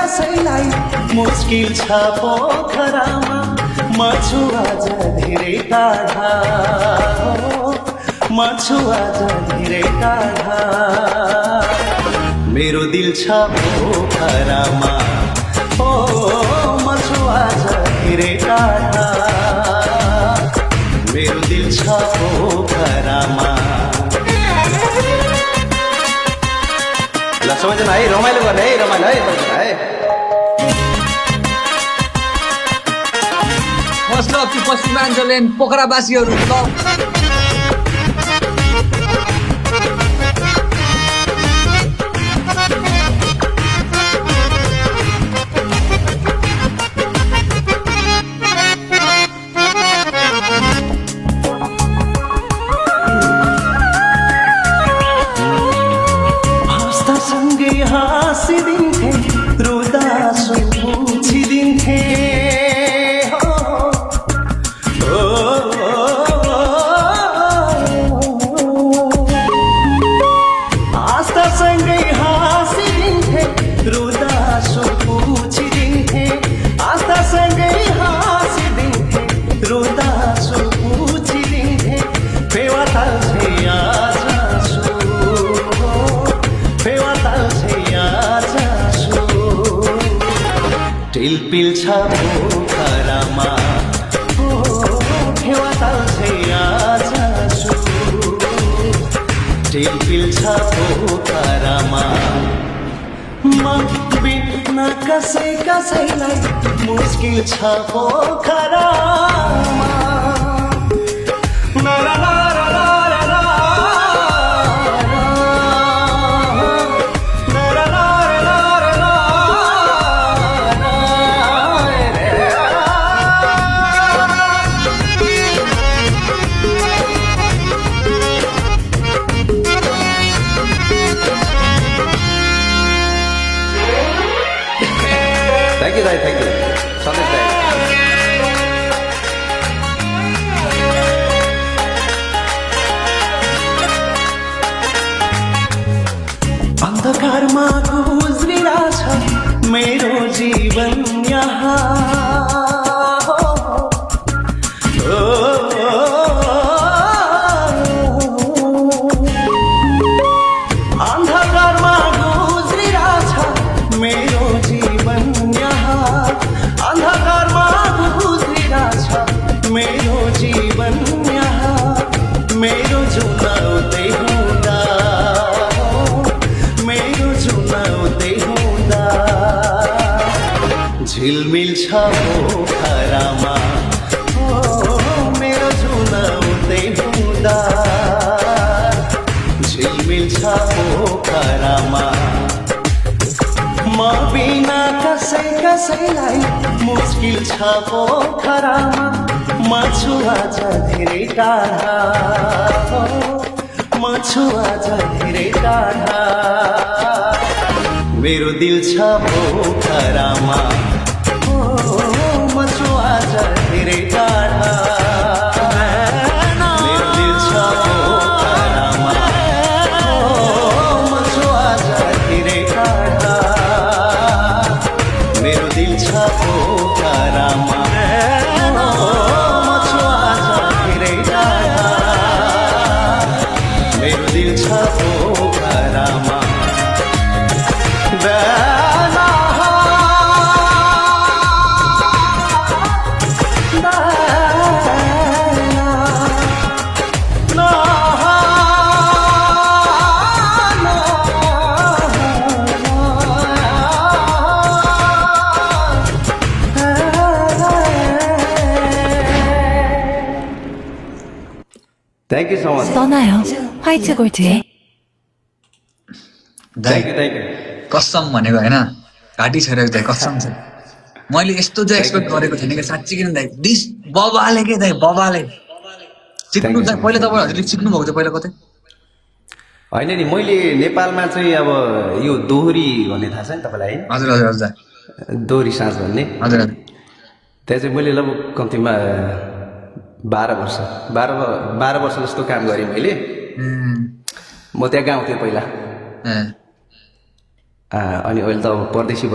कसैलाई मुस्किल छ पोखरामा म छु आज धेरै टाढा म छु आज धेरै टाढा मेरो दिल छ पोखरामा ओ म छु आज धेरै टाढा मेरो दिल छ पोखरामा ल सबैजना है रमाइलो गर्ने है रमाइलो है मसलो पश्चिमाञ्चल पोखरावासीहरू ल सँगै हाँसिदिन्थे रुदा सुझिदिन्थे आस्थासँगै हाँसिदिन्थे रुदा सुझिदिन्थे आस्थासँगै हाँसिदिन्थे रुदा सुझिदिन्थे फेवा टिलपिल छ पोखरामा फेवा ताल्छे आजसु टिलपिल छ पोखरामा म बिना कसैलाई मुस्किल छ पोखरामा Thank you, thank you. Sandesh Dai. अन्धकारमा गुज्रिरहेछ मेरो जीवन यहाँ अन्धकारमा गुज्रिरहेछ मेरो जीवन अन्धकारमा गुज्रिरहेछ मेरो जीवन यहाँ मेरो जुनाउदै हुँदा मेरो जुनाउदै हुँदा झिलमिल छ पोखरामा मेरो जुनाउदै हुँदा झिलमिल छ पोखरामा म बिना कसैलाई मुस्किल छ पोखरामा म छु आज धेरै टाढा म छु आज धेरै टाढा मेरो दिल छ पोखरामा म छु आज धेरै टाढा मेरो दिल छ पोखरामा म छु आज धेरै टाढा मेरो दिल छ पोखरामा म छु आज धेरै टाढा मेरो दिल छ पोखरामा Thank you so much. 떠나요. 화이트 골드의 Thank you. कसम भनेको होइन घाँटी छोडेको दाइ कसम छ मैले यस्तो चाहिँ एक्सपेक्ट गरेको थिएन कि साँच्ची किन दाइ डिस बबाले के दाइ बबाले सिक्नु दाइ पहिला तपाईँ हजुरले सिक्नु भएको थियो पहिला कतै होइन नि मैले नेपालमा चाहिँ अब यो दोहोरी भन्ने थाहा छ नि तपाईँलाई है हजुर हजुर हजुर दोहोरी साँझ भन्ने हजुर हजुर त्यहाँ चाहिँ मैले लगभग कम्तीमा 12 वर्ष जस्तो काम गरेँ मैले म त्यहाँ गाउँथेँ पहिला अनि अहिले त अब परदेशी